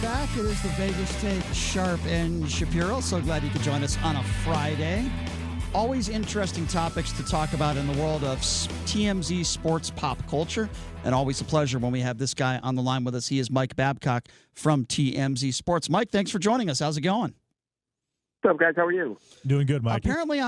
back. It is the Vegas Take, Sharp and Shapiro. So glad you could join us on a Friday. Always interesting topics to talk about in the world of TMZ sports pop culture. And always a pleasure when we have this guy on the line with us. He is Mike Babcock from TMZ Sports. Mike, thanks for joining us. How's it going? What's up, guys? How are you? Doing good, Mike. Apparently,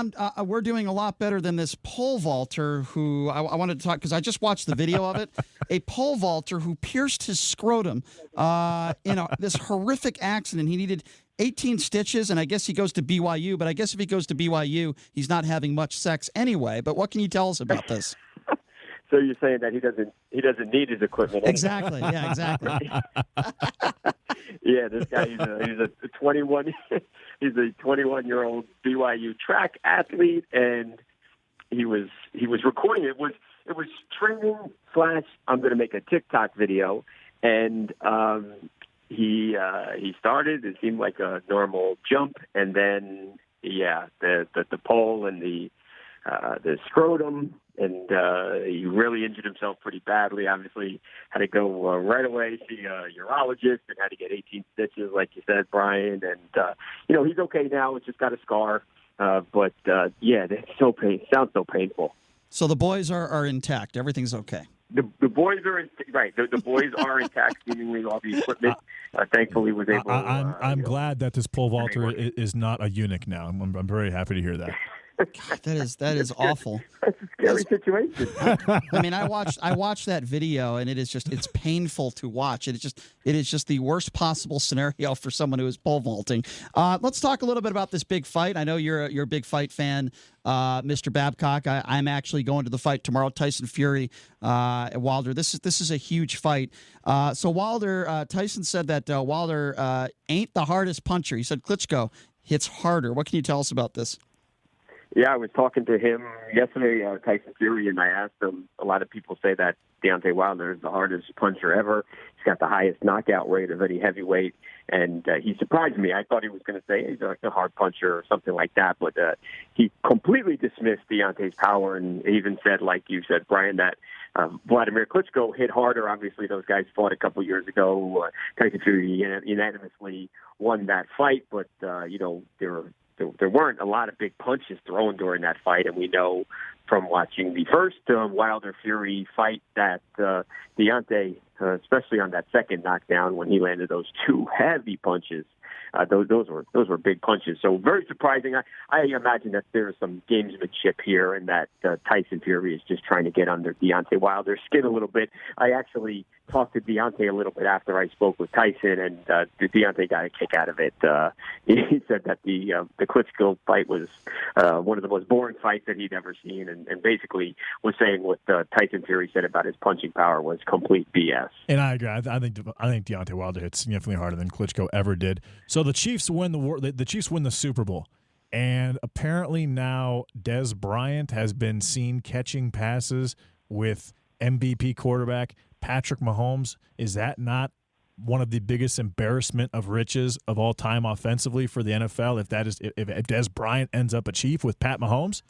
we're doing a lot better than this pole vaulter who I wanted to talk because I just watched the video of it. A pole vaulter who pierced his scrotum in this horrific accident. He needed 18 stitches, and I guess he goes to BYU. But I guess if he goes to BYU, he's not having much sex anyway. But what can you tell us about this? So you're saying that he doesn't need his equipment anymore. Exactly. Yeah, exactly. Yeah, this guy he's a 21 he's a 21-year-old BYU track athlete, and he was recording it. It was training / I'm going to make a TikTok video, and he started. It seemed like a normal jump, and then the pole and the scrotum, and he really injured himself pretty badly. Obviously, had to go right away see a urologist and had to get 18 stitches, like you said, Brian. And he's okay now. It's just got a scar, but it's sounds so painful. So the boys are intact. Everything's okay. The boys are right. The boys are intact. Seemingly, all the equipment. Thankfully, was able. I'm glad that this pole vaulter is not a eunuch now. I'm very happy to hear that. God, that is awful. That's a scary situation. I mean, I watched that video, and it's painful to watch. It is just the worst possible scenario for someone who is pole vaulting. Let's talk a little bit about this big fight. I know you're a big fight fan, Mr. Babcock. I'm actually going to the fight tomorrow. Tyson Fury, Wilder. This is a huge fight. So Wilder, Tyson said that Wilder ain't the hardest puncher. He said Klitschko hits harder. What can you tell us about this? Yeah, I was talking to him yesterday, Tyson Fury, and I asked him, a lot of people say that Deontay Wilder is the hardest puncher ever. He's got the highest knockout rate of any heavyweight, and he surprised me. I thought he was going to say he's like a hard puncher or something like that, but he completely dismissed Deontay's power and even said, like you said, Brian, that Vladimir Klitschko hit harder. Obviously, those guys fought a couple years ago. Tyson Fury unanimously won that fight, but, there weren't a lot of big punches thrown during that fight, and we know from watching the first Wilder-Fury fight that Deontay, especially on that second knockdown when he landed those two heavy punches, those were big punches. So very surprising. I imagine that there's some gamesmanship here, and that Tyson Fury is just trying to get under Deontay Wilder's skin a little bit. I actually talked to Deontay a little bit after I spoke with Tyson, and Deontay got a kick out of it. He said that the Klitschko fight was one of the most boring fights that he'd ever seen, and basically was saying what Tyson Fury said about his punching power was complete BS. And I agree. I think Deontay Wilder hit significantly harder than Klitschko ever did. So the Chiefs win the Chiefs win the Super Bowl, and apparently now Dez Bryant has been seen catching passes with MVP quarterback Patrick Mahomes. Is that not one of the biggest embarrassment of riches of all time offensively for the NFL? If Dez Bryant ends up a Chief with Pat Mahomes?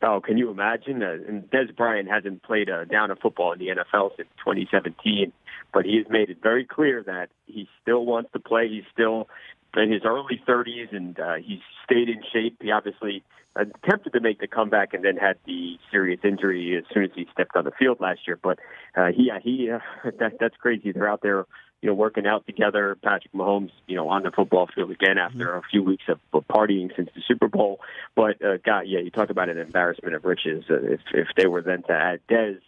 Oh, can you imagine? And Dez Bryant hasn't played a down of football in the NFL since 2017, but he has made it very clear that he still wants to play. He's still in his early 30s, and he's stayed in shape. He obviously attempted to make the comeback and then had the serious injury as soon as he stepped on the field last year. But that's crazy. They're out there, working out together. Patrick Mahomes, on the football field again after a few weeks of partying since the Super Bowl. But you talk about an embarrassment of riches. If they were then to add Dez,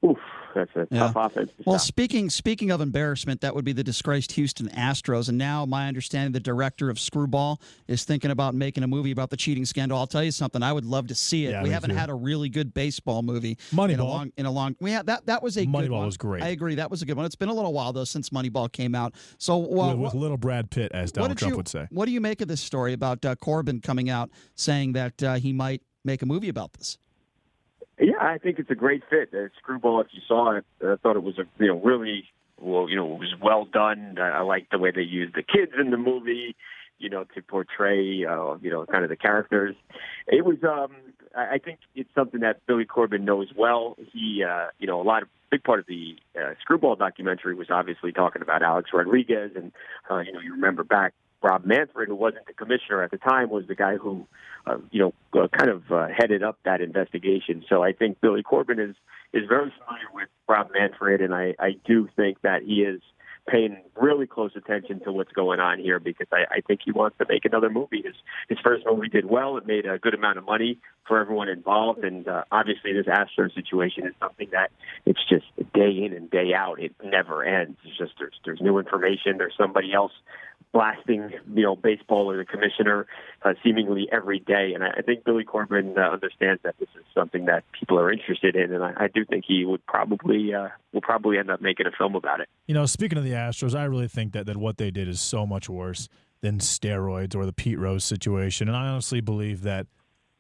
oof, that's a tough offense to Well, stop. speaking of embarrassment, that would be the disgraced Houston Astros. And now my understanding, the director of Screwball is thinking about making a movie about the cheating scandal. I'll tell you something. I would love to see it. Yeah, we me haven't too. had a really good baseball movie Moneyball. in a long. That was a good Moneyball one. was great. I agree. That was a good one. It's been a little while though since Moneyball came out. So with little Brad Pitt, as Donald Trump would say. What do you make of this story about Corbin coming out saying that he might make a movie about this? Yeah, I think it's a great fit. Screwball, if you saw it, I thought it was really well. It was well done. I like the way they used the kids in the movie, to portray, kind of the characters. It was, I think it's something that Billy Corbin knows well. He, a lot of big part of the Screwball documentary was obviously talking about Alex Rodriguez, and you remember back. Rob Manfred, who wasn't the commissioner at the time, was the guy who, headed up that investigation. So I think Billy Corbin is very familiar with Rob Manfred, and I do think that he is paying really close attention to what's going on here because I think he wants to make another movie. His first movie did well. It made a good amount of money for everyone involved, and obviously this Astros situation is something that it's just day in and day out. It never ends. It's just there's new information. There's somebody else blasting, baseball or the commissioner seemingly every day. And I think Billy Corbin understands that this is something that people are interested in, and I do think he would probably end up making a film about it. Speaking of the Astros, I really think that what they did is so much worse than steroids or the Pete Rose situation. And I honestly believe that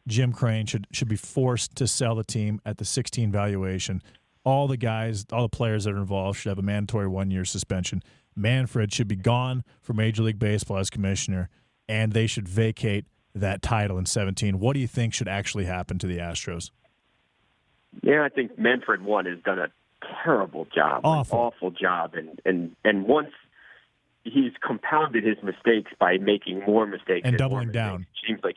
Jim Crane should be forced to sell the team at the 16 valuation. All the players that are involved should have a mandatory 1-year suspension. Manfred should be gone from Major League Baseball as commissioner, and they should vacate that title in 17. What do you think should actually happen to the Astros? Yeah, I think Manfred has done a terrible job, awful job, and once he's compounded his mistakes by making more mistakes and doubling down. Seems like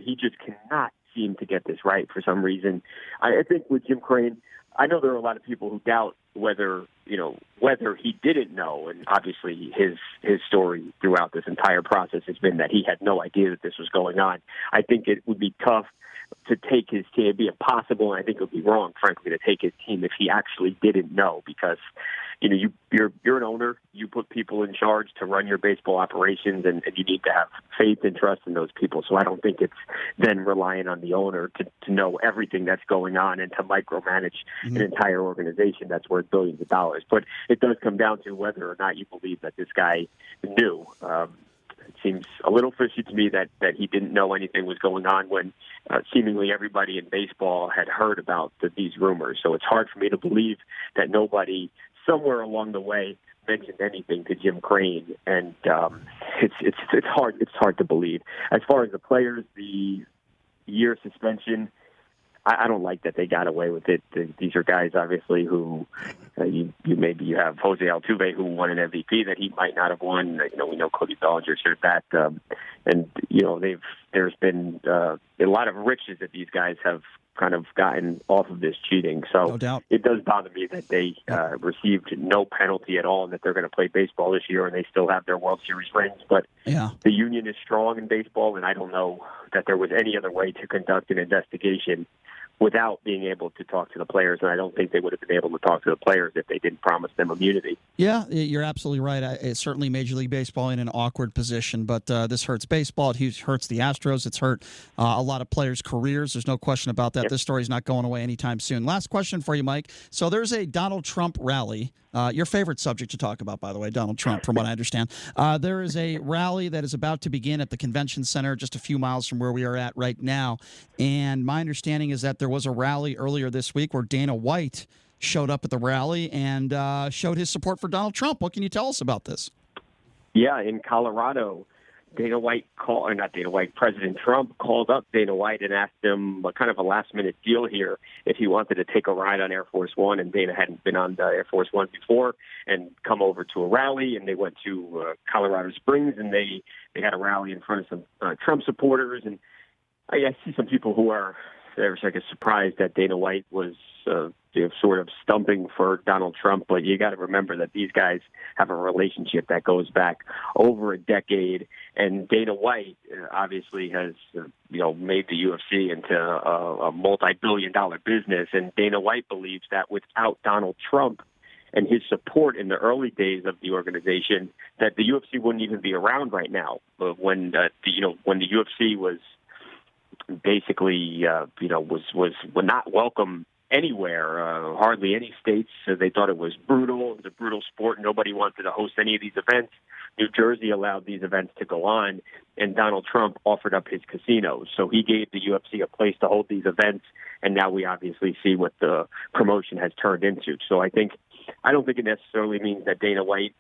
he just cannot seem to get this right for some reason. I think with Jim Crane, I know there are a lot of people who doubt whether he didn't know, and obviously his story throughout this entire process has been that he had no idea that this was going on. I think it would be tough to take his team. It'd be impossible, and I think it would be wrong, frankly, to take his team if he actually didn't know, because you're an owner. You put people in charge to run your baseball operations, and you need to have faith and trust in those people. So I don't think it's then relying on the owner to know everything that's going on and to micromanage an entire organization that's worth billions of dollars. But it does come down to whether or not you believe that this guy knew. It seems a little fishy to me that he didn't know anything was going on when seemingly everybody in baseball had heard about these rumors. So it's hard for me to believe that nobody somewhere along the way mentioned anything to Jim Crane, and it's hard to believe. As far as the players, the year suspension, I don't like that they got away with it. These are guys, obviously, who you have Jose Altuve, who won an MVP that he might not have won. We know Cody Bellinger shared that, and there's been a lot of riches that these guys have kind of gotten off of this cheating. So no doubt. It does bother me that they received no penalty at all and that they're going to play baseball this year and they still have their World Series rings. But the union is strong in baseball, and I don't know that there was any other way to conduct an investigation without being able to talk to the players, and I don't think they would have been able to talk to the players if they didn't promise them immunity. Yeah, you're absolutely right. It's certainly Major League Baseball in an awkward position, but this hurts baseball. It hurts the Astros. It's hurt a lot of players' careers. There's no question about that. Yep. This story's not going away anytime soon. Last question for you, Mike. So there's a Donald Trump rally. Your favorite subject to talk about, by the way, Donald Trump, from what I understand. There is a rally that is about to begin at the convention center just a few miles from where we are at right now. And my understanding is that there was a rally earlier this week where Dana White showed up at the rally and showed his support for Donald Trump. What can you tell us about this? Yeah, in Colorado, President Trump called up Dana White and asked him a kind of a last-minute deal here if he wanted to take a ride on Air Force One, and Dana hadn't been on the Air Force One before, and come over to a rally, and they went to Colorado Springs, and they had a rally in front of some Trump supporters, and I see some people who are surprised that Dana White was sort of stumping for Donald Trump, but you got to remember that these guys have a relationship that goes back over a decade, and Dana White obviously has made the UFC into a multi-billion-dollar business, and Dana White believes that without Donald Trump and his support in the early days of the organization, that the UFC wouldn't even be around right now. But when the UFC was basically would not welcome anywhere, hardly any states. So they thought it was brutal. It was a brutal sport. Nobody wanted to host any of these events. New Jersey allowed these events to go on, and Donald Trump offered up his casinos. So he gave the UFC a place to hold these events, and now we obviously see what the promotion has turned into. So I don't think it necessarily means that Dana White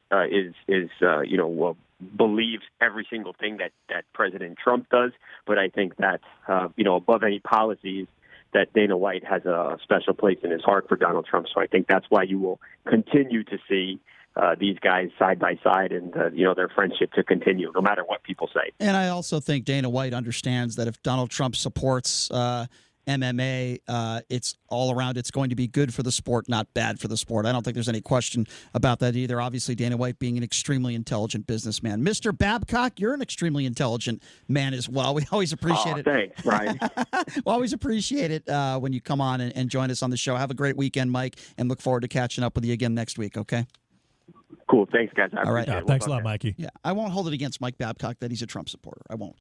believes every single thing that President Trump does, but I think that above any policies that Dana White has a special place in his heart for Donald Trump. So I think that's why you will continue to see these guys side by side, and their friendship to continue, no matter what people say. And I also think Dana White understands that if Donald Trump supports MMA, it's all around. It's going to be good for the sport, not bad for the sport. I don't think there's any question about that either. Obviously, Dana White being an extremely intelligent businessman. Mr. Babcock, you're an extremely intelligent man as well. We always appreciate it. Thanks, Brian. We always appreciate it when you come on and join us on the show. Have a great weekend, Mike, and look forward to catching up with you again next week, okay? Cool. Thanks, guys. All right. Thanks a lot, Mikey. Yeah, I won't hold it against Mike Babcock that he's a Trump supporter. I won't.